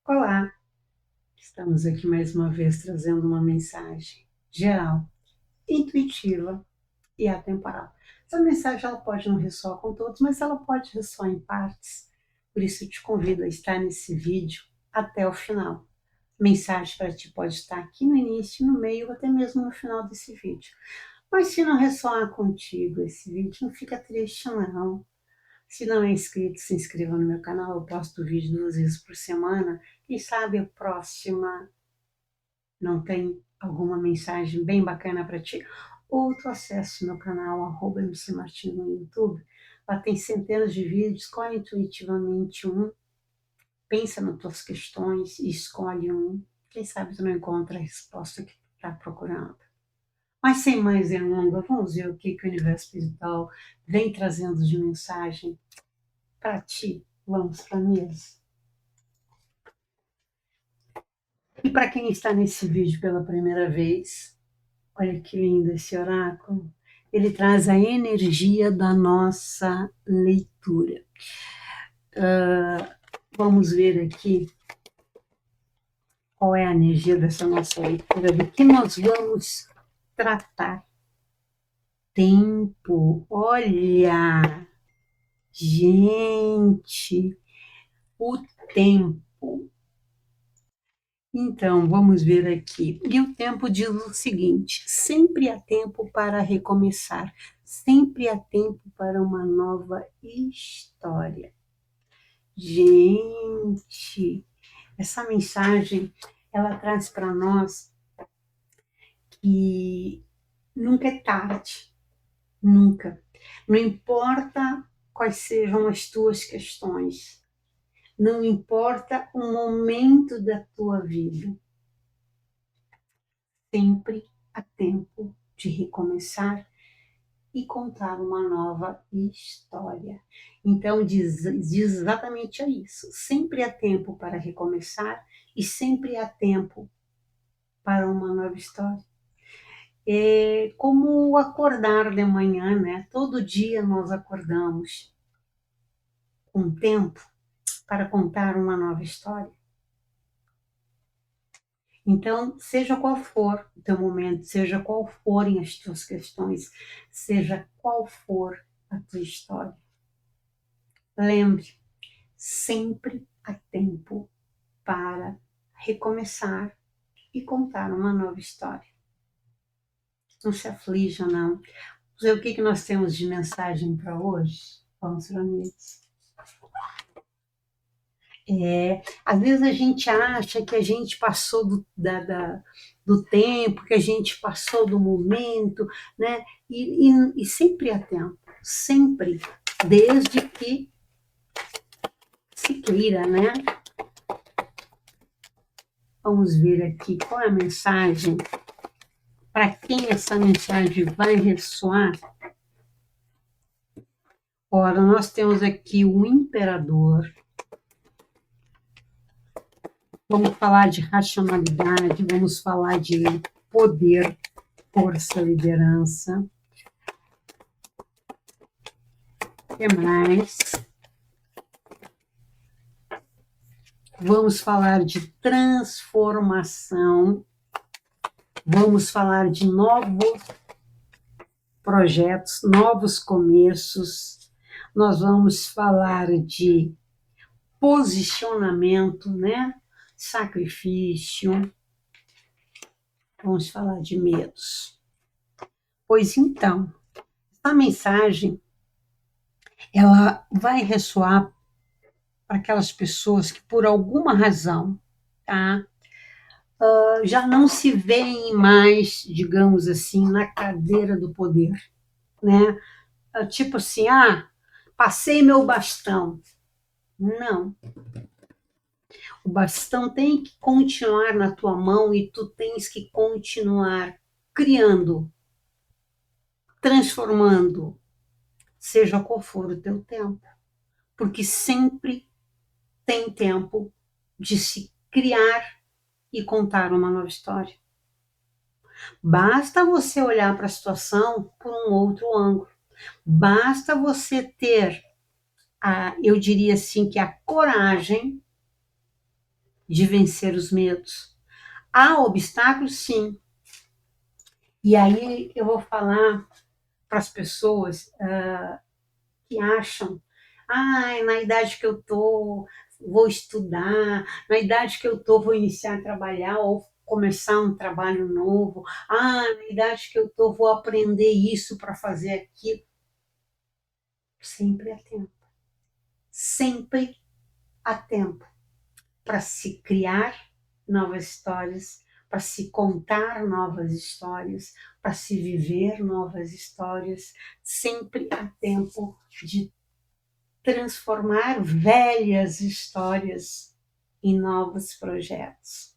Olá, estamos aqui mais uma vez trazendo uma mensagem geral, intuitiva e atemporal. Essa mensagem ela pode não ressoar com todos, mas ela pode ressoar em partes. Por isso eu te convido a estar nesse vídeo até o final. A mensagem para ti pode estar aqui no início, no meio ou até mesmo no final desse vídeo. Mas se não ressoar contigo esse vídeo, não fica triste não. Se não é inscrito, se inscreva no meu canal, eu posto vídeo 2 vezes por semana. Quem sabe a próxima não tem alguma mensagem bem bacana para ti? Ou tu acesse meu canal, @mcmartins no YouTube. Lá tem centenas de vídeos, escolhe intuitivamente um, pensa nas tuas questões e escolhe um. Quem sabe tu não encontra a resposta que tu está procurando. Mas sem mais delongas, vamos ver o que o universo espiritual vem trazendo de mensagem para ti. Vamos para a mesa. E para quem está nesse vídeo pela primeira vez, olha que lindo esse oráculo. Ele traz a energia da nossa leitura. Vamos ver aqui qual é a energia dessa nossa leitura, do que nós vamos tratar. Tempo, olha, gente, o tempo. Então, vamos ver aqui. E o tempo diz o seguinte: sempre há tempo para recomeçar, sempre há tempo para uma nova história. Gente, essa mensagem, ela traz para nós que nunca é tarde, nunca. Não importa quais sejam as tuas questões, não importa o momento da tua vida, sempre há tempo de recomeçar e contar uma nova história. Então, diz exatamente isso. Sempre há tempo para recomeçar e sempre há tempo para uma nova história. É como acordar de manhã, né? Todo dia nós acordamos com tempo para contar uma nova história. Então, seja qual for o teu momento, seja qual forem as tuas questões, seja qual for a tua história, lembre, sempre há tempo para recomeçar e contar uma nova história. Não se aflija, não. Vamos ver o que nós temos de mensagem para hoje? Vamos reunir. Às vezes a gente acha que a gente passou do tempo, que a gente passou do momento, né? E sempre há tempo, sempre, desde que se queira, né? Vamos ver aqui qual é a mensagem, para quem essa mensagem vai ressoar. Ora, nós temos aqui o imperador. Vamos falar de racionalidade, vamos falar de poder, força, liderança. O que mais? Vamos falar de transformação. Vamos falar de novos projetos, novos começos. Nós vamos falar de posicionamento, né? Sacrifício. Vamos falar de medos. Pois então, a mensagem ela vai ressoar para aquelas pessoas que por alguma razão, tá? Já não se veem mais, digamos assim, na cadeira do poder, né? Tipo assim, passei meu bastão. Não. O bastão tem que continuar na tua mão e tu tens que continuar criando, transformando, seja qual for o teu tempo. Porque sempre tem tempo de se criar e contar uma nova história. Basta você olhar para a situação por um outro ângulo. Basta você ter, eu diria assim, que a coragem de vencer os medos. Há obstáculos, sim. E aí eu vou falar para as pessoas que acham, na idade que eu tô, vou estudar, na idade que eu tô, vou iniciar a trabalhar ou começar um trabalho novo, na idade que eu tô, vou aprender isso para fazer aquilo. Sempre há tempo. Sempre há tempo para se criar novas histórias, para se contar novas histórias, para se viver novas histórias. Sempre há tempo de transformar velhas histórias em novos projetos.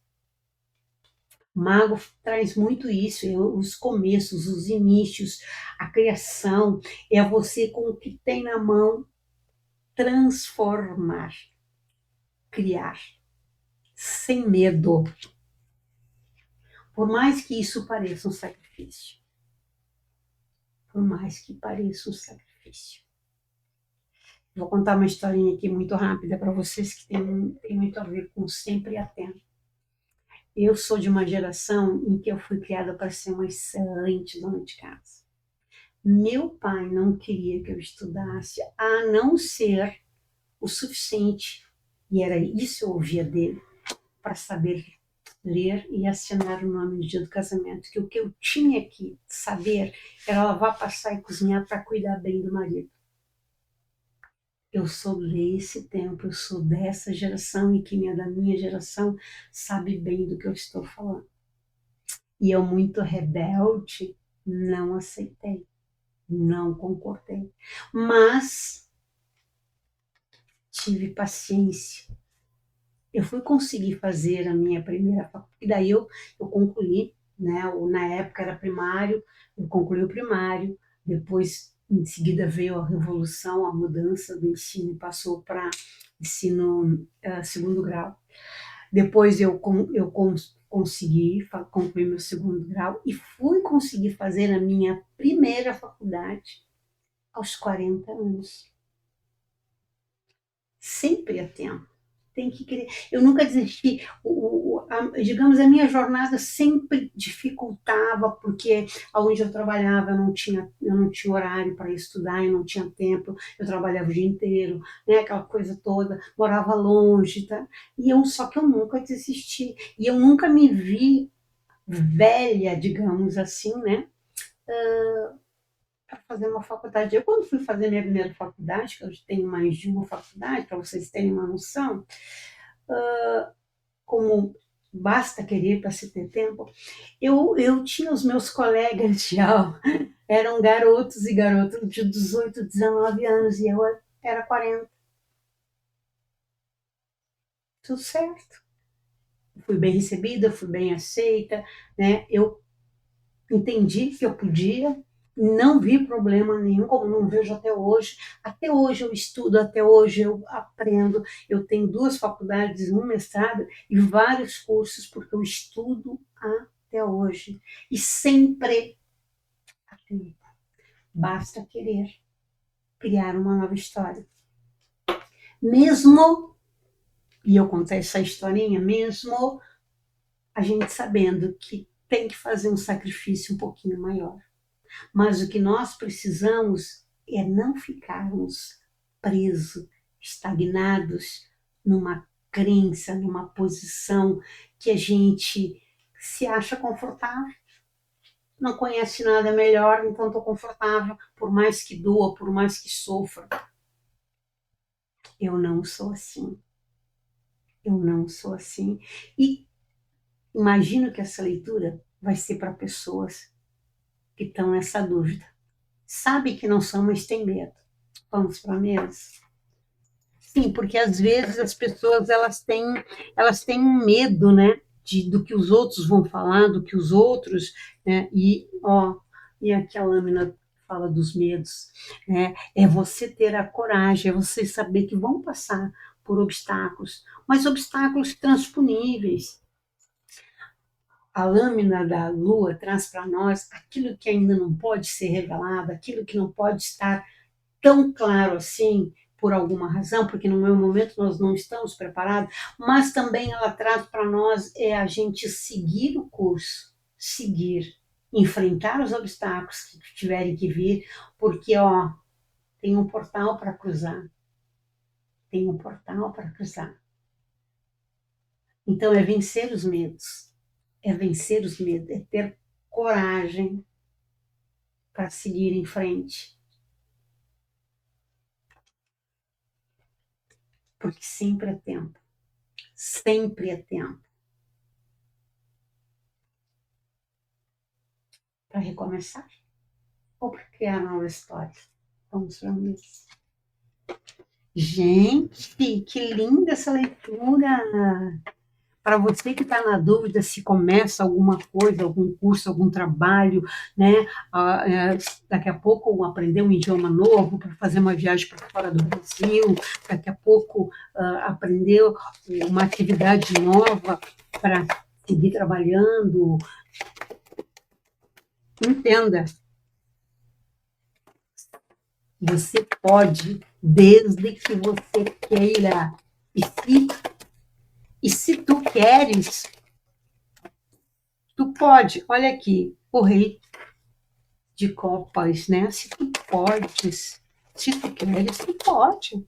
O Mago traz muito isso, os começos, os inícios, a criação, é você com o que tem na mão transformar, criar, sem medo. Por mais que isso pareça um sacrifício. Por mais que pareça um sacrifício. Vou contar uma historinha aqui muito rápida para vocês que tem muito a ver com sempre atento. Eu sou de uma geração em que eu fui criada para ser uma excelente dona de casa. Meu pai não queria que eu estudasse, a não ser o suficiente, e era isso que eu ouvia dele, para saber ler e assinar o nome no dia do casamento, que o que eu tinha que saber era lavar, passar e cozinhar para cuidar bem do marido. Eu sou desse tempo, eu sou dessa geração e quem é da minha geração sabe bem do que eu estou falando. E eu, muito rebelde, não aceitei, não concordei. Mas tive paciência. Eu fui conseguir fazer a minha primeira faculdade, e daí eu concluí, né? Na época era primário, eu concluí o primário, depois, em seguida, veio a revolução, a mudança do ensino, passou para ensino segundo grau. Depois eu consegui concluir meu segundo grau e fui conseguir fazer a minha primeira faculdade aos 40 anos. Sempre a tempo. Tem que querer. Eu nunca desisti. Digamos, a minha jornada sempre dificultava, porque onde eu trabalhava eu não tinha horário para estudar, eu não tinha tempo, eu trabalhava o dia inteiro, né, aquela coisa toda, morava longe, tá? Só que eu nunca desisti. E eu nunca me vi velha, digamos assim, né? Para fazer uma faculdade. Eu, quando fui fazer minha primeira faculdade, que eu tenho mais de uma faculdade, para vocês terem uma noção, como basta querer para se ter tempo, eu tinha os meus colegas já, eram garotos e garotas de 18, 19 anos, e eu era 40. Tudo certo. Fui bem recebida, fui bem aceita, né? Eu entendi que eu podia, não vi problema nenhum, como não vejo até hoje. Até hoje eu estudo, até hoje eu aprendo. Eu tenho 2 faculdades, um mestrado e vários cursos, porque eu estudo até hoje. E sempre há tempo. Basta querer criar uma nova história. Mesmo, e eu contei essa historinha, mesmo a gente sabendo que tem que fazer um sacrifício um pouquinho maior. Mas o que nós precisamos é não ficarmos presos, estagnados numa crença, numa posição que a gente se acha confortável. Não conhece nada melhor, então estou confortável, por mais que doa, por mais que sofra. Eu não sou assim. Eu não sou assim. E imagino que essa leitura vai ser para pessoas que estão nessa dúvida. Sabe que não são, mas tem medo. Vamos para a mesa? Sim, porque às vezes as pessoas elas têm um medo, né, do que os outros vão falar, do que os outros, né, e aqui a lâmina fala dos medos, né, é você ter a coragem, é você saber que vão passar por obstáculos, mas obstáculos transponíveis. A lâmina da lua traz para nós aquilo que ainda não pode ser revelado, aquilo que não pode estar tão claro assim, por alguma razão, porque no meu momento nós não estamos preparados, mas também ela traz para nós a gente seguir o curso, seguir, enfrentar os obstáculos que tiverem que vir, porque tem um portal para cruzar, tem um portal para cruzar. Então é vencer os medos, é vencer os medos, é ter coragem para seguir em frente. Porque sempre é tempo para recomeçar ou para criar nova história. Vamos para isso. Gente, que linda essa leitura! Para você que está na dúvida se começa alguma coisa, algum curso, algum trabalho, né? Daqui a pouco aprender um idioma novo para fazer uma viagem para fora do Brasil, daqui a pouco aprender uma atividade nova para seguir trabalhando. Entenda, você pode, desde que você queira. E se tu queres, tu pode. Olha aqui, o rei de copas, né? Se tu podes, se tu queres, tu pode.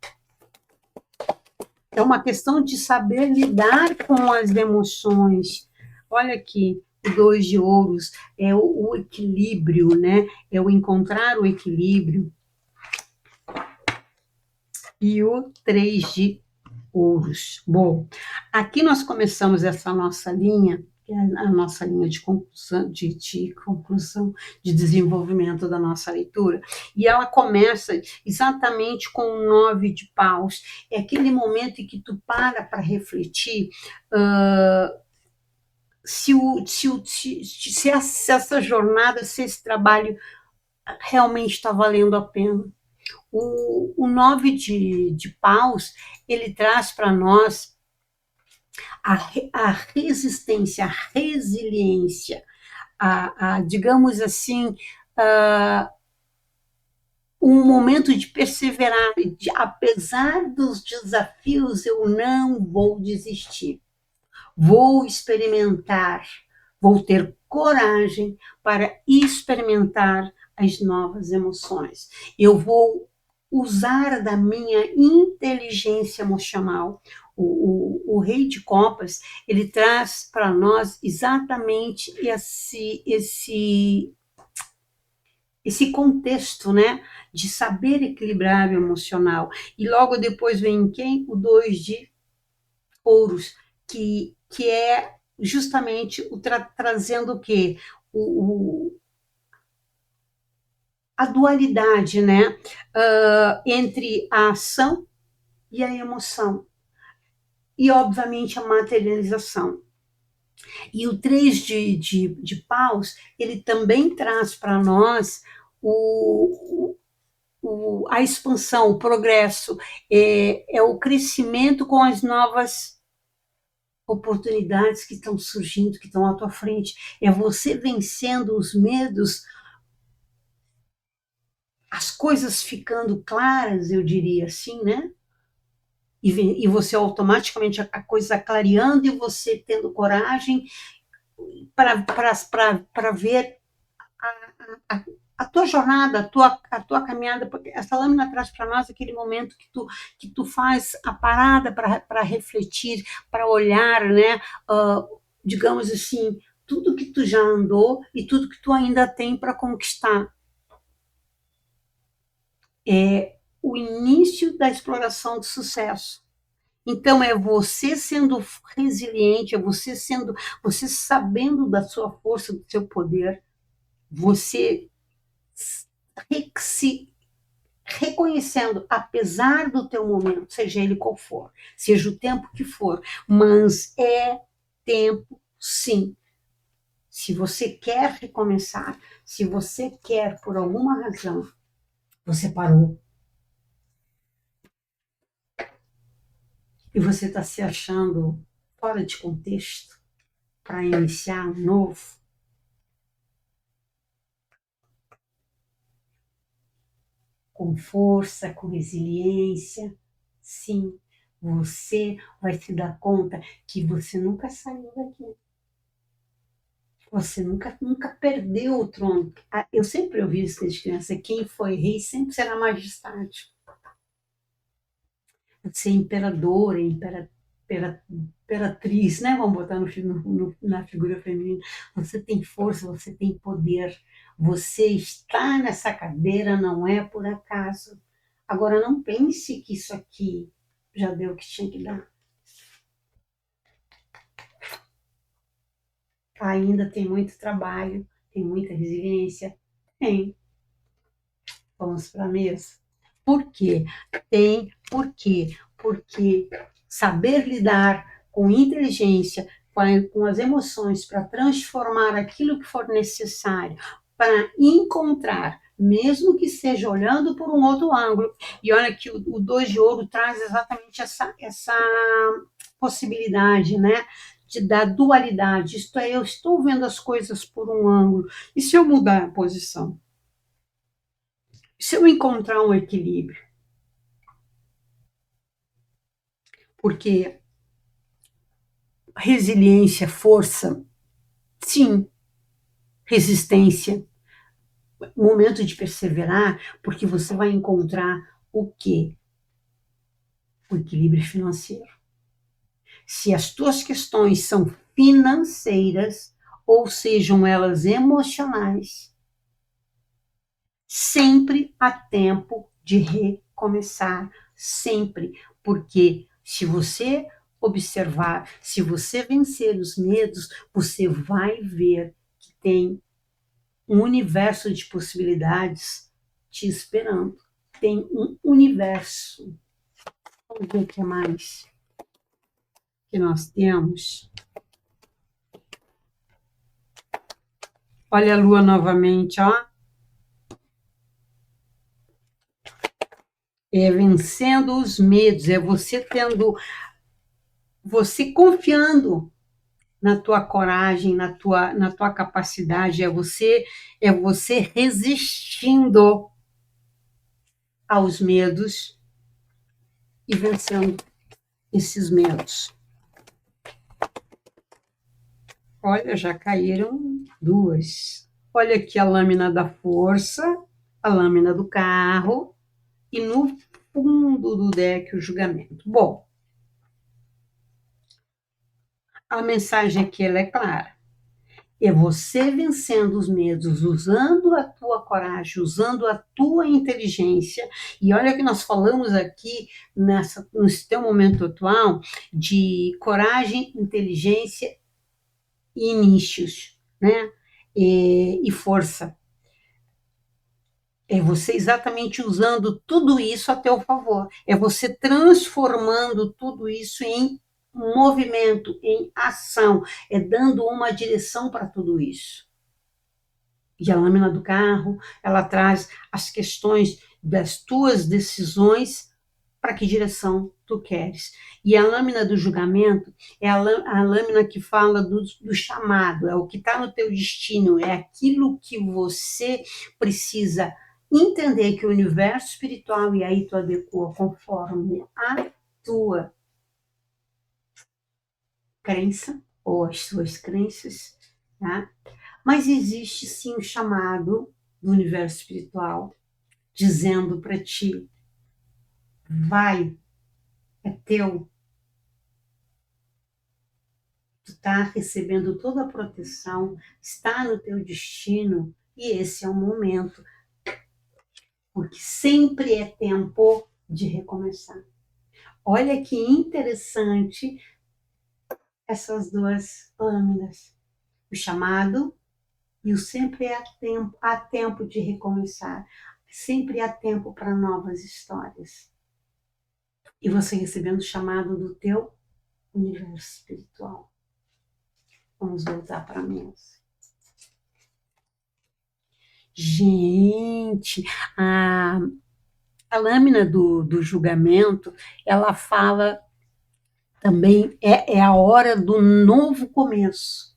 É uma questão de saber lidar com as emoções. Olha aqui, o 2 de ouros é o equilíbrio, né? É o encontrar o equilíbrio. E o 3 de ouros. Bom, aqui nós começamos essa nossa linha, que é a nossa linha de conclusão, de desenvolvimento da nossa leitura, e ela começa exatamente com o 9 de paus. É aquele momento em que tu para refletir se essa jornada, se esse trabalho realmente está valendo a pena. O 9 de paus, ele traz para nós a resistência, a resiliência, digamos assim, um momento de perseverar, apesar dos desafios, eu não vou desistir, vou experimentar, vou ter coragem para experimentar as novas emoções. Eu vou usar da minha inteligência emocional. O Rei de Copas, ele traz para nós exatamente esse contexto, né, de saber equilibrar o emocional. E logo depois vem quem? O 2 de ouros, que é justamente trazendo o quê? A dualidade, né, entre a ação e a emoção. E, obviamente, a materialização. E o 3 de paus, ele também traz para nós a expansão, o progresso, é o crescimento com as novas oportunidades que estão surgindo, que estão à tua frente. É você vencendo os medos, as coisas ficando claras, eu diria assim, né? E você automaticamente a coisa clareando e você tendo coragem para ver a tua jornada, a tua caminhada, porque essa lâmina traz para nós aquele momento que tu faz a parada para refletir, para olhar, né? Digamos assim, tudo que tu já andou e tudo que tu ainda tem para conquistar. É o início da exploração do sucesso. Então é você sendo resiliente, é você sabendo da sua força, do seu poder, você se reconhecendo, apesar do teu momento, seja ele qual for, seja o tempo que for, mas é tempo, sim. Se você quer recomeçar, se você quer, por alguma razão, você parou, e você está se achando fora de contexto para iniciar um novo, com força, com resiliência. Sim, você vai se dar conta que você nunca saiu daqui. Você nunca perdeu o trono. Eu sempre ouvi isso desde criança: quem foi rei sempre será majestade. Você é imperadora, imperatriz, né? Vamos botar na figura feminina. Você tem força, você tem poder. Você está nessa cadeira, não é por acaso. Agora, não pense que isso aqui já deu o que tinha que dar. Ainda tem muito trabalho, tem muita resiliência. Tem. Vamos para a mesa. Por quê? Por quê? Porque saber lidar com inteligência, com as emoções, para transformar aquilo que for necessário, para encontrar, mesmo que seja olhando por um outro ângulo. E olha que o 2 de ouro traz exatamente essa possibilidade, né? Da dualidade. Isto é, eu estou vendo as coisas por um ângulo. E se eu mudar a posição? Se eu encontrar um equilíbrio? Porque resiliência, força, sim, resistência, momento de perseverar, porque você vai encontrar o quê? O equilíbrio financeiro. Se as tuas questões são financeiras, ou sejam elas emocionais, sempre há tempo de recomeçar, sempre, porque se você observar, se você vencer os medos, você vai ver que tem um universo de possibilidades te esperando. Tem um universo. Vamos ver o que mais que nós temos. Olha a lua novamente, ó. É vencendo os medos, é você confiando na tua coragem, na tua capacidade, é você resistindo aos medos e vencendo esses medos. Olha, já caíram duas. Olha aqui a lâmina da força, a lâmina do carro e no fundo do deck o julgamento. Bom, a mensagem aqui ela é clara. É você vencendo os medos, usando a tua coragem, usando a tua inteligência. E olha que nós falamos aqui nesse teu momento atual de coragem, inteligência e inícios, né? E força. É você exatamente usando tudo isso a teu favor. É você transformando tudo isso em movimento, em ação. É dando uma direção para tudo isso. E a lâmina do carro, ela traz as questões das tuas decisões, para que direção tu queres. E a lâmina do julgamento é a lâmina que fala do chamado, é o que está no teu destino, é aquilo que você precisa entender que o universo espiritual, e aí tu adequa conforme a tua crença, ou as suas crenças, tá? Mas existe sim o chamado do universo espiritual, dizendo para ti, vai, é teu, tu está recebendo toda a proteção, está no teu destino, e esse é o momento, porque sempre é tempo de recomeçar. Olha que interessante essas duas lâminas, o chamado e o sempre há tempo de recomeçar, sempre há tempo para novas histórias. E você recebendo o chamado do teu universo espiritual. Vamos voltar para a mesa. Gente, a lâmina do julgamento, ela fala também, é a hora do novo começo.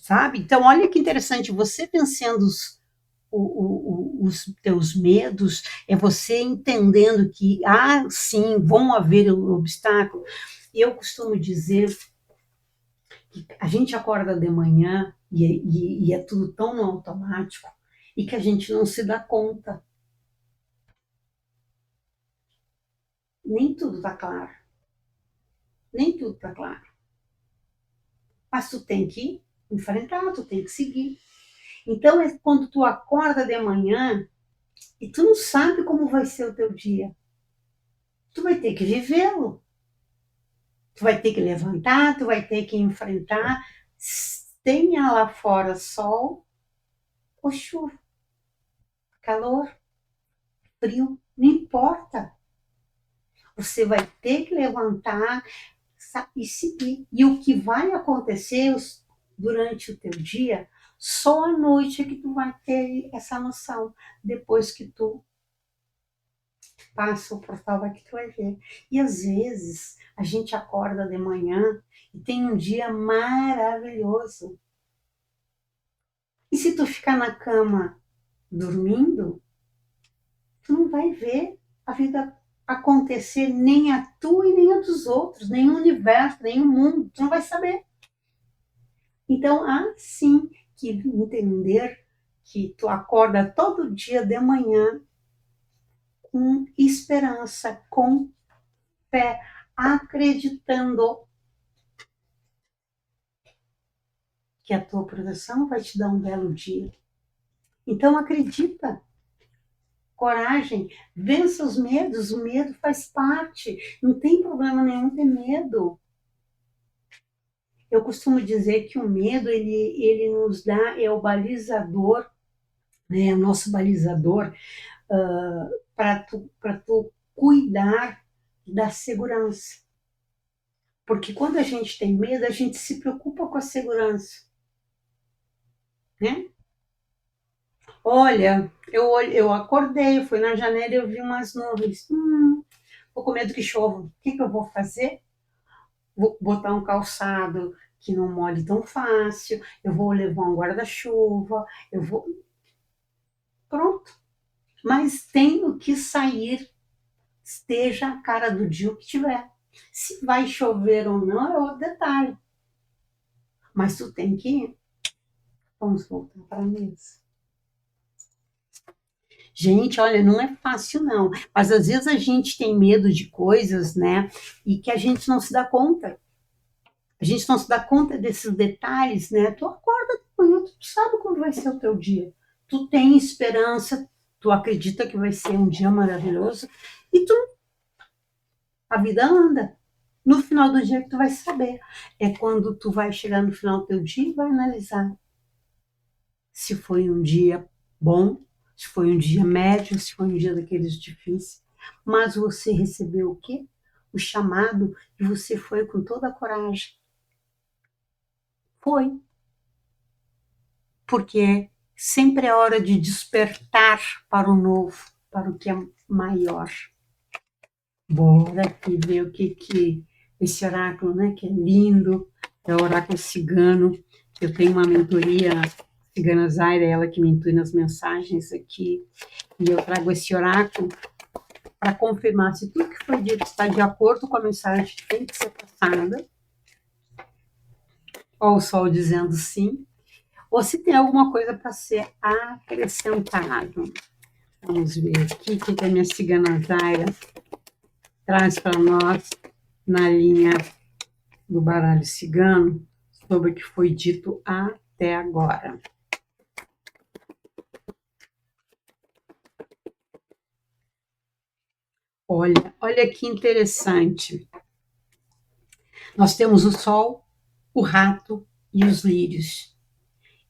Sabe? Então, olha que interessante, você vencendo os teus medos, é você entendendo que, sim, vão haver obstáculos. Eu costumo dizer que a gente acorda de manhã e é tudo tão no automático e que a gente não se dá conta. Nem tudo está claro. Nem tudo está claro. Mas tu tem que enfrentar, tu tem que seguir. Então, é quando tu acorda de manhã e tu não sabe como vai ser o teu dia, tu vai ter que vivê-lo. Tu vai ter que levantar, tu vai ter que enfrentar, tenha lá fora sol ou chuva, calor, frio, não importa. Você vai ter que levantar e seguir. E o que vai acontecer durante o teu dia, só à noite é que tu vai ter essa noção. Depois que tu passa o portal, vai que tu vai ver. E às vezes a gente acorda de manhã e tem um dia maravilhoso. E se tu ficar na cama dormindo, tu não vai ver a vida acontecer, nem a tua e nem a dos outros, nem o universo, nem o mundo, tu não vai saber. Então, há sim que entender que tu acorda todo dia de manhã com esperança, com fé, acreditando que a tua proteção vai te dar um belo dia. Então, acredita. Coragem, vença os medos, o medo faz parte, não tem problema nenhum ter medo. Eu costumo dizer que o medo, ele nos dá, é o balizador, né, é o nosso balizador para tu cuidar da segurança. Porque quando a gente tem medo, a gente se preocupa com a segurança, né? Olha, eu acordei, fui na janela e eu vi umas nuvens. Tô com medo que chova. O que eu vou fazer? Vou botar um calçado que não molhe tão fácil, eu vou levar um guarda-chuva, eu vou. Pronto. Mas tenho que sair, esteja a cara do dia o que tiver. Se vai chover ou não é outro detalhe. Mas tu tem que ir. Vamos voltar para a mesa. Gente, olha, não é fácil não, mas às vezes a gente tem medo de coisas, né, e que a gente não se dá conta. A gente não se dá conta desses detalhes, né? Tu acorda de manhã, tu sabe como vai ser o teu dia. Tu tem esperança, tu acredita que vai ser um dia maravilhoso e a vida anda. No final do dia que tu vai saber. É quando tu vai chegar no final do teu dia e vai analisar se foi um dia bom, se foi um dia médio, se foi um dia daqueles difíceis. Mas você recebeu o quê? O chamado e você foi com toda a coragem. Foi. Porque sempre é hora de despertar para o novo, para o que é maior. Bora aqui ver o que esse oráculo, né, que é lindo, é o oráculo cigano. Eu tenho uma mentoria Cigana Zaira, ela que me intui nas mensagens aqui, e eu trago esse oráculo para confirmar se tudo que foi dito está de acordo com a mensagem que tem que ser passada, ou o sol dizendo sim, ou se tem alguma coisa para ser acrescentado. Vamos ver aqui o que a minha cigana Zaira traz para nós na linha do baralho cigano sobre o que foi dito até agora. Olha que interessante. Nós temos o sol, o rato e os lírios.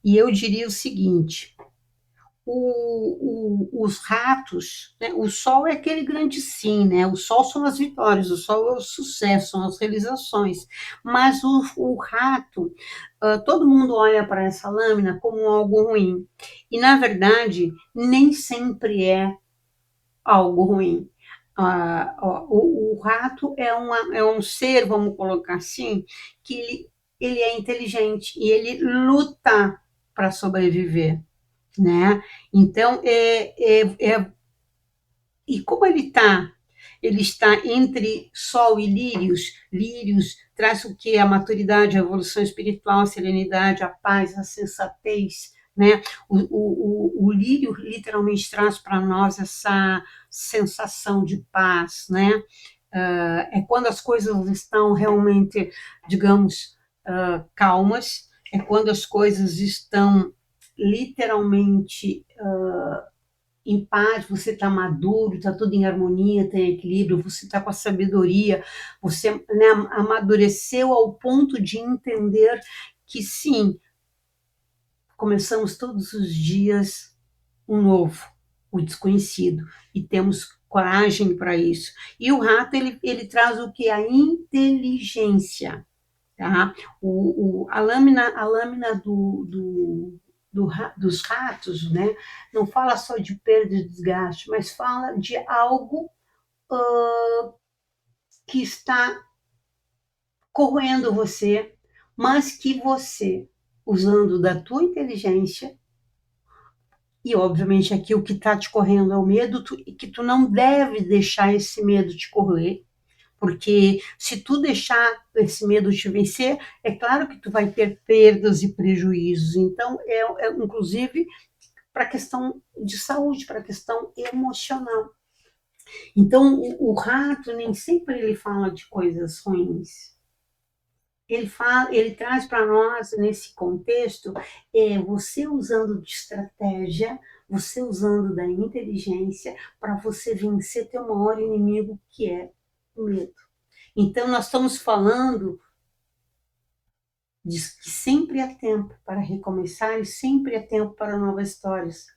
E eu diria o seguinte: os ratos, né? O sol é aquele grande sim, né? O sol são as vitórias, o sol é o sucesso, são as realizações. Mas o rato, todo mundo olha para essa lâmina como algo ruim. E, na verdade, nem sempre é algo ruim. O rato é um ser, vamos colocar assim, que ele é inteligente e ele luta para sobreviver. né? Então, e como ele está? Ele está entre Sol e Lírios. Lírios traz o que? A maturidade, a evolução espiritual, a serenidade, a paz, a sensatez, né? O lírio literalmente traz para nós essa sensação de paz, né? É quando as coisas estão realmente, digamos, calmas, é quando as coisas estão literalmente em paz, você está maduro, está tudo em harmonia, tem equilíbrio, você está com a sabedoria, você, né, amadureceu ao ponto de entender que sim, começamos todos os dias um novo, o desconhecido, e temos coragem para isso. E o rato, ele traz o que? A inteligência, tá? A lâmina dos ratos, né? Não fala só de perda e desgaste, mas fala de algo que está corroendo você, mas que você, usando da tua inteligência, e obviamente aqui o que está te correndo é o medo, e que tu não deve deixar esse medo te correr, porque se tu deixar esse medo te vencer, é claro que tu vai ter perdas e prejuízos. Então, inclusive para a questão de saúde, para a questão emocional. Então, o rato nem sempre ele fala de coisas ruins. Ele traz para nós, nesse contexto, você usando de estratégia, você usando da inteligência para você vencer teu maior inimigo, que é o medo. Então, nós estamos falando de que sempre há tempo para recomeçar e sempre há tempo para novas histórias.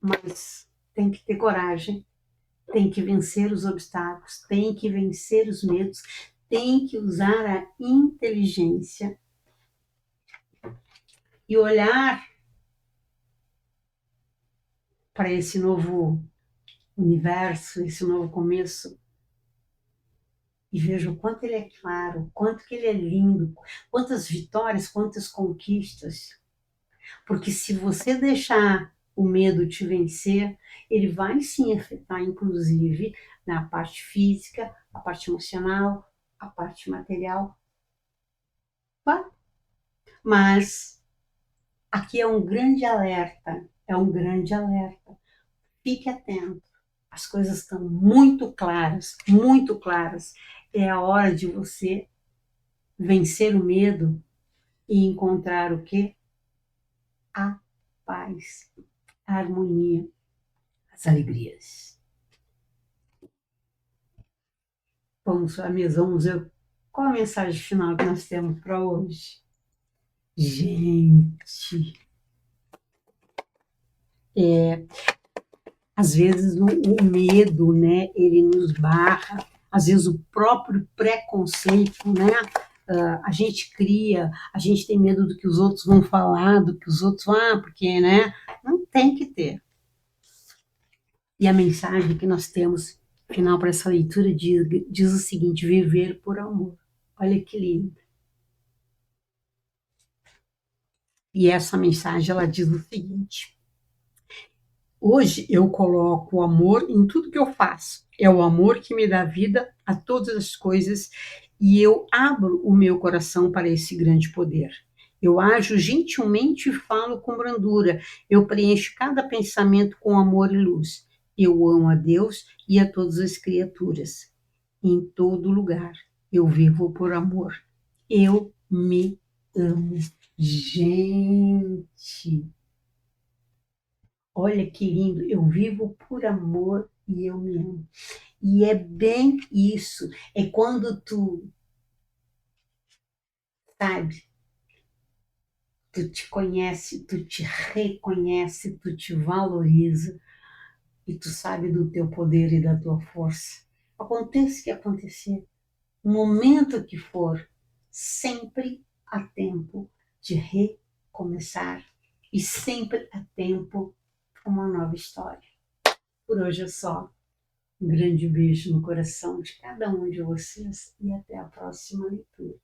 Mas tem que ter coragem, tem que vencer os obstáculos, tem que vencer os medos, tem que usar a inteligência e olhar para esse novo universo, esse novo começo, e veja o quanto ele é claro, o quanto que ele é lindo, quantas vitórias, quantas conquistas. Porque se você deixar o medo te vencer, ele vai sim afetar, inclusive, na parte física, a parte emocional, a parte material. Tá? Mas aqui é um grande alerta. Fique atento. As coisas estão muito claras, muito claras. É a hora de você vencer o medo e encontrar o quê? A paz, a harmonia, as alegrias. Vamos à mesa, vamos ver qual a mensagem final que nós temos para hoje. Gente, às vezes o medo, né, ele nos barra, às vezes o próprio preconceito, né, a gente cria, a gente tem medo do que os outros vão falar, do que os outros vão, porque, né, não tem que ter. E a mensagem que nós temos, final para essa leitura, diz o seguinte: viver por amor. Olha que lindo. E essa mensagem, ela diz o seguinte: hoje eu coloco o amor em tudo que eu faço. É o amor que me dá vida a todas as coisas e eu abro o meu coração para esse grande poder. Eu ajo gentilmente e falo com brandura. Eu preencho cada pensamento com amor e luz. Eu amo a Deus e a todas as criaturas. Em todo lugar eu vivo por amor. Eu me amo. Gente, olha que lindo, eu vivo por amor e eu me amo. E é bem isso, é quando tu, sabe, tu te conhece, tu te reconhece, tu te valoriza e tu sabe do teu poder e da tua força. Aconteça o que acontecer, o momento que for, sempre há tempo de recomeçar e sempre há tempo para uma nova história. Por hoje é só. Um grande beijo no coração de cada um de vocês e até a próxima leitura.